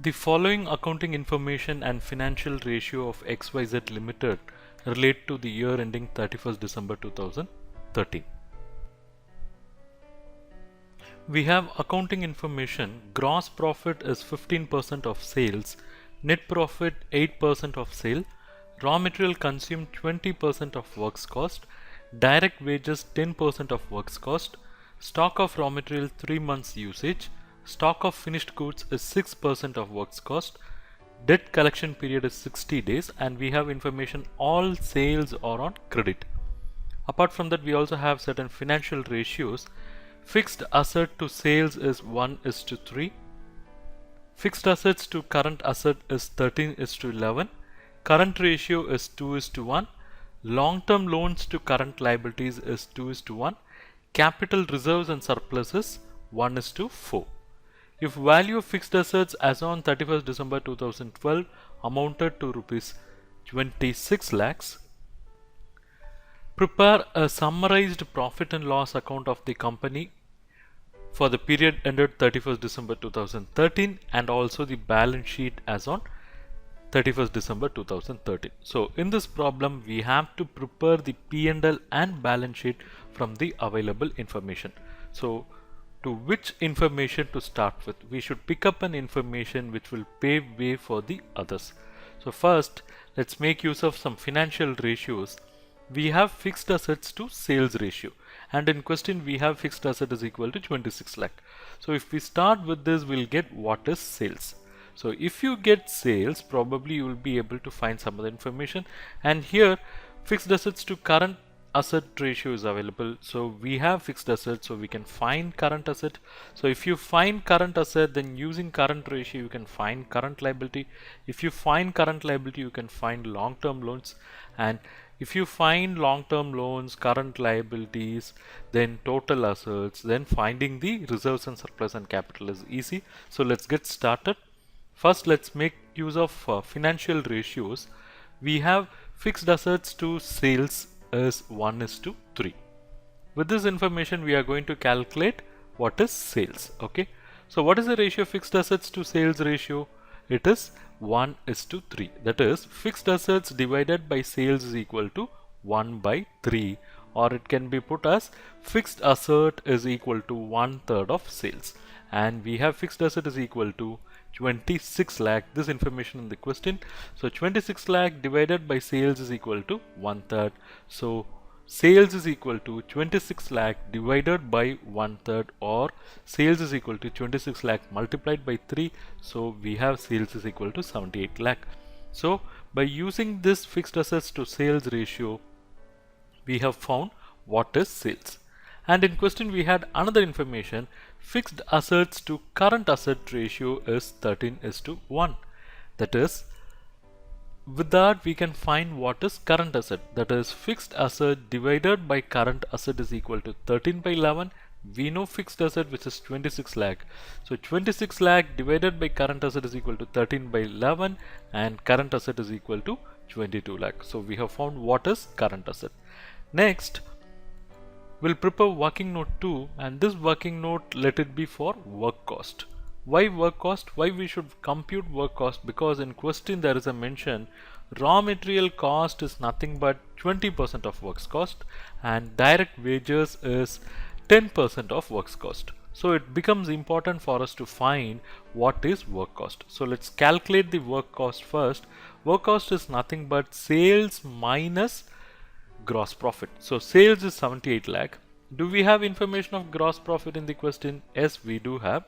The following accounting information and financial ratio of XYZ Limited relate to the year ending 31st December 2013. We have accounting information. Gross profit is 15% of sales, net profit 8% of sale, raw material consumed 20% of works cost, direct wages 10% of works cost, stock of raw material 3 months usage, stock of finished goods is 6% of works cost, debt collection period is 60 days, and we have information all sales are on credit. Apart from that, we also have certain financial ratios. Fixed asset to sales is 1:3. Fixed assets to current asset is 13:11. Current ratio is 2:1. Long-term loans to current liabilities is 2:1. Capital reserves and surpluses 1:4. If value of fixed assets as on 31st December 2012 amounted to rupees 26 lakhs, prepare a summarized profit and loss account of the company for the period ended 31st December 2013 and also the balance sheet as on 31st December 2013. So in this problem we have to prepare the P&L and balance sheet from the available information. So to which information to start with? We should pick up an information which will pave way for the others. So first let's make use of some financial ratios. We have fixed assets to sales ratio, and in question we have fixed asset is equal to 26 lakh. So if we start with this, we'll get what is sales. So if you get sales, probably you will be able to find some other information, and here fixed assets to current asset ratio is available. So we have fixed assets, so we can find current asset. So if you find current asset, then using current ratio you can find current liability. If you find current liability, you can find long-term loans, and if you find long-term loans, current liabilities, then total assets, then finding the reserves and surplus and capital is easy. So let's get started. First let's make use of financial ratios. We have fixed assets to sales is 1:3. With this information we are going to calculate what is sales. Okay, so what is the ratio of fixed assets to sales ratio? It is 1:3. That is, fixed assets divided by sales is equal to 1/3, or it can be put as fixed asset is equal to 1/3 of sales, and we have fixed asset is equal to 26 lakh. This information in the question. So 26 lakh divided by sales is equal to 1/3. So sales is equal to 26 lakh divided by 1/3, or sales is equal to 26 lakh multiplied by 3. So we have sales is equal to 78 lakh. So by using this fixed assets to sales ratio, we have found what is sales. And in question we had another information. Fixed assets to current asset ratio is 13:1. That is, with that we can find what is current asset. That is, fixed asset divided by current asset is equal to 13/11. We know fixed asset, which is 26 lakh. So 26 lakh divided by current asset is equal to 13/11, and current asset is equal to 22 lakh. So we have found what is current asset. Next, we'll prepare working note 2, and this working note, let it be for work cost. Why work cost? Why we should compute work cost? Because in question there is a mention raw material cost is nothing but 20% of works cost, and direct wages is 10% of works cost. So it becomes important for us to find what is work cost. So let's calculate the work cost first. Work cost is nothing but sales minus gross profit. So sales is 78 lakh. Do we have information of gross profit in the question? Yes, we do have.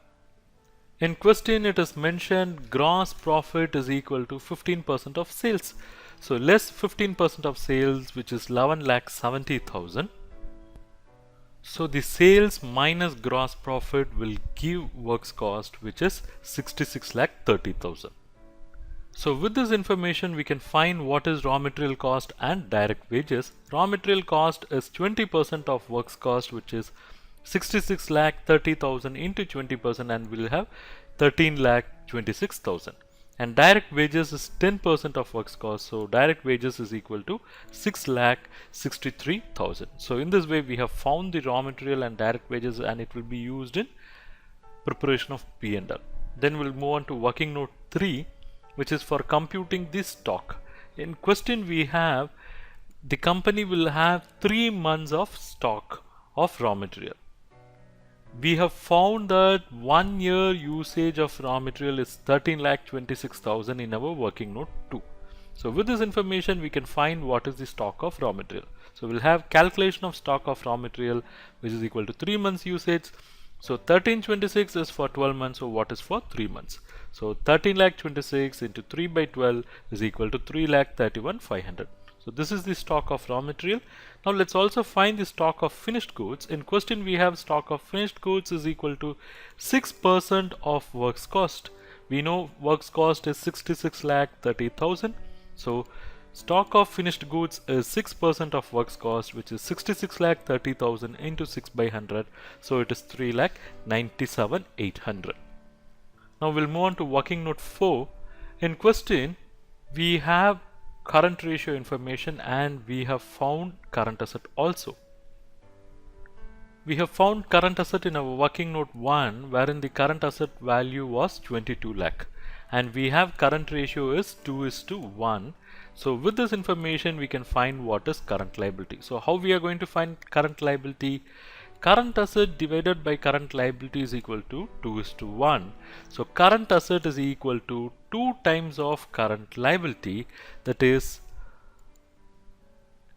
In question it is mentioned gross profit is equal to 15% of sales. So less 15% of sales, which is 11,70,000. So the sales minus gross profit will give works cost, which is 66,30,000. So with this information we can find what is raw material cost and direct wages. Raw material cost is 20% of works cost, which is 66,30,000 into 20%, and we'll have 13,26,000. And direct wages is 10% of works cost, so direct wages is equal to 6,63,000. So in this way we have found the raw material and direct wages, and it will be used in preparation of P&L. Then we'll move on to working note 3, which is for computing the stock. In question we have the company will have 3 months of stock of raw material. We have found that 1 year usage of raw material is 13,26,000 in our working note 2. So with this information we can find what is the stock of raw material. So we'll have calculation of stock of raw material, which is equal to 3 months usage. So 1326 is for 12 months, so what is for 3 months? So 13,26,000 into 3 by 12 is equal to 3,31,500. So this is the stock of raw material. Now let's also find the stock of finished goods. In question we have stock of finished goods is equal to 6% of works cost. We know works cost is 66,30,000. So stock of finished goods is 6% of works cost, which is 66,30,000 into 6 by 100. So it is 3,97,800. Now we'll move on to working note 4. In question we have current ratio information and we have found current asset also. We have found current asset in our working note 1, wherein the current asset value was 22 lakh and we have current ratio is 2:1. So with this information we can find what is current liability. So how we are going to find current liability? Current asset divided by current liability is equal to 2:1. So current asset is equal to 2 times of current liability, that is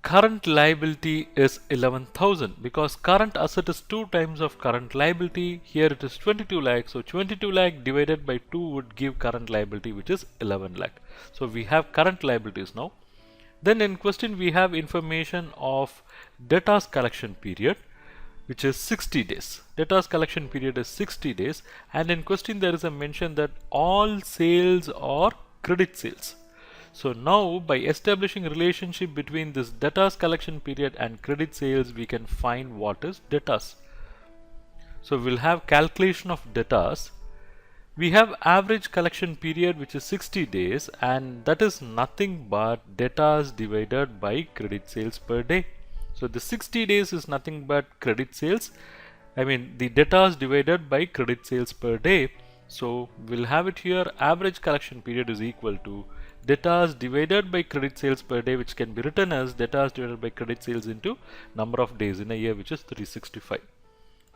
current liability is 11,000 because current asset is 2 times of current liability. Here it is 22 lakh. So 22 lakh divided by 2 would give current liability, which is 11 lakh. So we have current liabilities now. Then in question we have information of debtors collection period, which is 60 days. Debtors collection period is 60 days, and in question there is a mention that all sales are credit sales. So now by establishing relationship between this debtors collection period and credit sales, we can find what is debtors. So we'll have calculation of debtors. We have average collection period, which is 60 days, and that is nothing but debtors divided by credit sales per day. So the 60 days is nothing but credit sales, the debtors divided by credit sales per day. So we'll have it here, average collection period is equal to debtors divided by credit sales per day, which can be written as debtors divided by credit sales into number of days in a year, which is 365.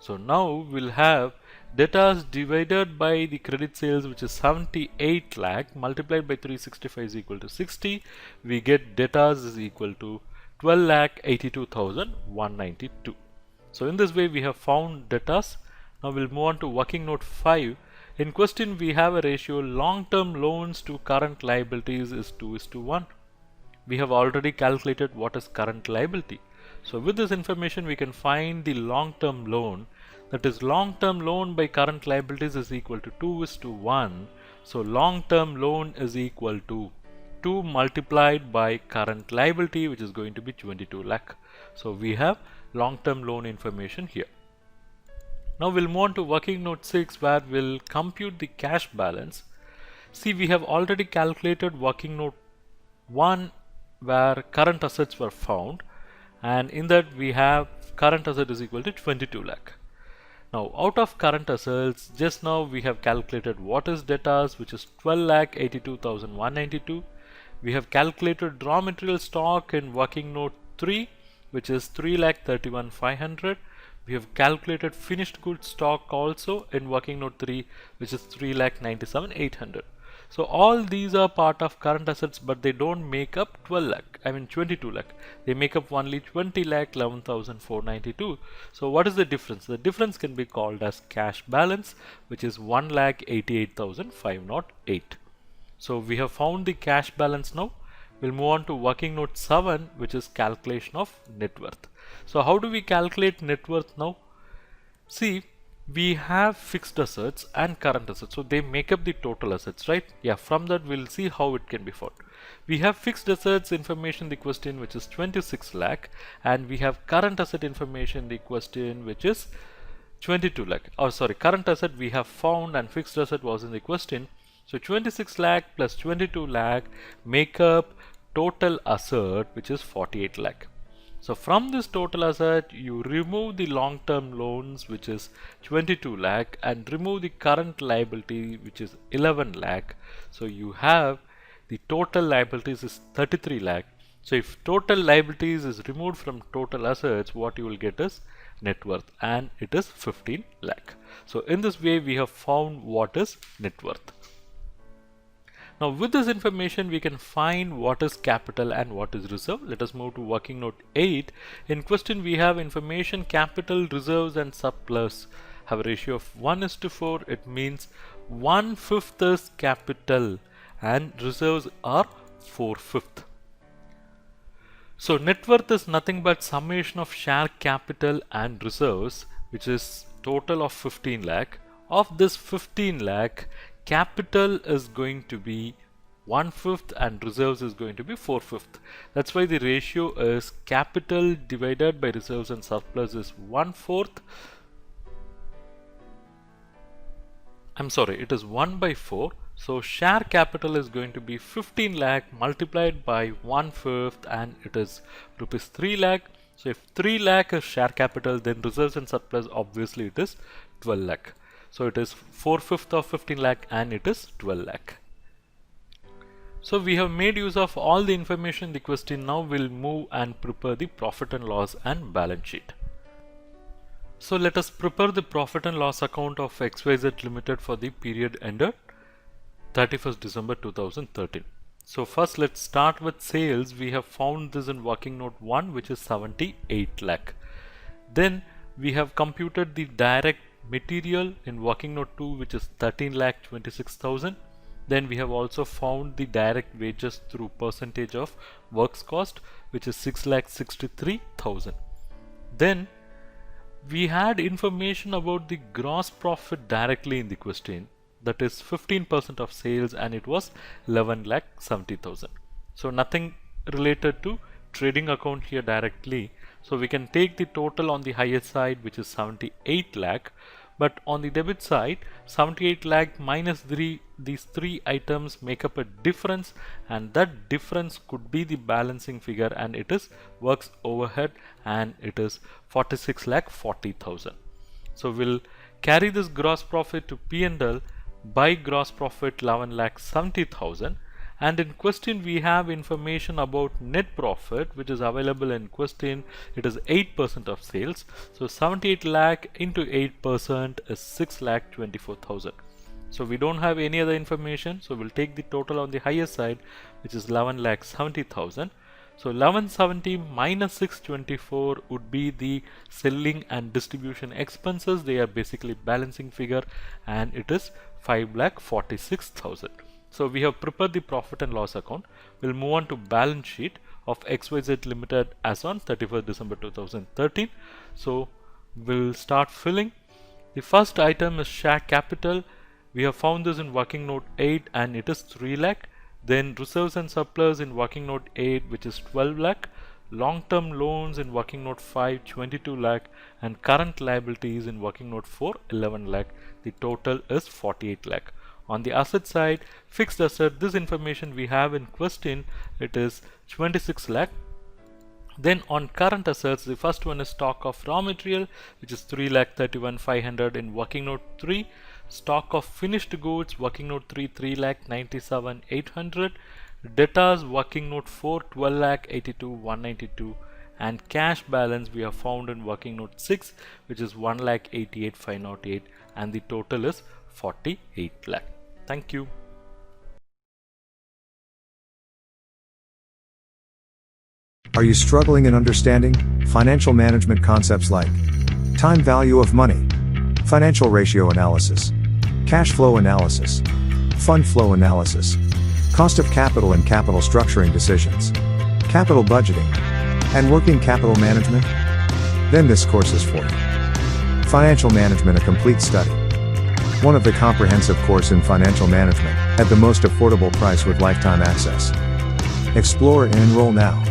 So now we'll have debtors divided by the credit sales, which is 78 lakh, multiplied by 365 is equal to 60. We get debtors is equal to 12,82,192. So in this way we have found debtors. Now we'll move on to working note 5. In question we have a ratio long-term loans to current liabilities is 2:1. We have already calculated what is current liability. So with this information we can find the long-term loan, that is long-term loan by current liabilities is equal to 2:1. So long-term loan is equal to 2 multiplied by current liability, which is going to be 22 lakh. So we have long-term loan information here. Now we'll move on to working note 6, where we'll compute the cash balance. See, we have already calculated working note 1 where current assets were found, and in that we have current asset is equal to 22 lakh. Now out of current assets, just now we have calculated what is debtors, which is 12,82,192. We have calculated raw material stock in working note 3, which is 3,31,500. We have calculated finished goods stock also in working note 3, which is 3,97,800. So all these are part of current assets, but they don't make up 22 lakh. They make up only 20,11,492. So what is the difference? The difference can be called as cash balance, which is 1,88,508. So we have found the cash balance now. We'll move on to working note 7, which is calculation of net worth. So how do we calculate net worth now? See, we have fixed assets and current assets, so they make up the total assets, right? Yeah, from that we'll see how it can be found. We have fixed assets information in the question, which is 26 lakh, and we have current asset information in the question, which is 22 lakh. Current asset we have found and fixed asset was in the question. So 26 lakh plus 22 lakh make up total asset, which is 48 lakh. So from this total asset, you remove the long-term loans, which is 22 lakh, and remove the current liability, which is 11 lakh. So you have the total liabilities is 33 lakh. So if total liabilities is removed from total assets, what you will get is net worth, and it is 15 lakh. So in this way, we have found what is net worth. Now with this information, we can find what is capital and what is reserve. Let us move to working note 8. In question, we have information capital, reserves and surplus have a ratio of 1:4. It means 1/5 is capital and reserves are 4/5. So net worth is nothing but summation of share capital and reserves, which is total of 15 lakh. Of this 15 lakh, capital is going to be 1/5 and reserves is going to be 4/5. That's why the ratio is capital divided by reserves and surplus is 1/4. I'm sorry, it is 1/4. So share capital is going to be 15 lakh multiplied by 1/5, and it is rupees 3 lakh. So if 3 lakh is share capital, then reserves and surplus, obviously it is 12 lakh. So it is 4/5 of 15 lakh and it is 12 lakh. So we have made use of all the information in the question. Now we'll move and prepare the profit and loss and balance sheet. So let us prepare the profit and loss account of XYZ Limited for the period ended 31st December 2013. So first let's start with sales. We have found this in working note 1, which is 78 lakh. Then we have computed the direct material in working note 2, which is 13 lakh 26,000. Then we have also found the direct wages through percentage of works cost, which is 6 lakh 63,000. Then we had information about the gross profit directly in the question, that is 15% of sales, and it was 11 lakh 70,000. So nothing related to trading account here directly. So we can take the total on the higher side, which is 78 lakh. But on the debit side, 78 lakh minus these three items make up a difference, and that difference could be the balancing figure, and it is works overhead, and it is 46 lakh 40,000. So we'll carry this gross profit to P&L by gross profit 11 lakh 70,000. And in question we have information about net profit, which is available in question. It is 8% of sales. So 78 lakh into 8% is 6 lakh 24,000. So we don't have any other information. So we'll take the total on the higher side, which is 11 lakh 70,000. So 1170 minus 624 would be the selling and distribution expenses. They are basically balancing figure, and it is 5 lakh 46,000. So we have prepared the profit and loss account. We'll move on to balance sheet of XYZ Limited as on 31st December 2013. So we'll start filling. The first item is share capital. We have found this in working note 8, and it is 3 lakh. Then reserves and surplus in working note 8, which is 12 lakh. Long-term loans in working note 5, 22 lakh, and current liabilities in working note 4, 11 lakh. The total is 48 lakh. On the asset side, fixed asset, this information we have in question, it is 26 lakh. Then on current assets, the first one is stock of raw material, which is 3 lakh 31,500 in working note 3. Stock of finished goods, working note 3, 3 lakh 97,800. Debtors, working note 4, 12 lakh 82,192. And cash balance we have found in working note 6, which is 1 lakh 88,508, and the total is 48 lakh. Thank you. Are you struggling in understanding financial management concepts like time value of money, financial ratio analysis, cash flow analysis, fund flow analysis, cost of capital and capital structuring decisions, capital budgeting, and working capital management? Then this course is for you. Financial Management, a complete study. One of the comprehensive course in financial management at the most affordable price with lifetime access. Explore and enroll now.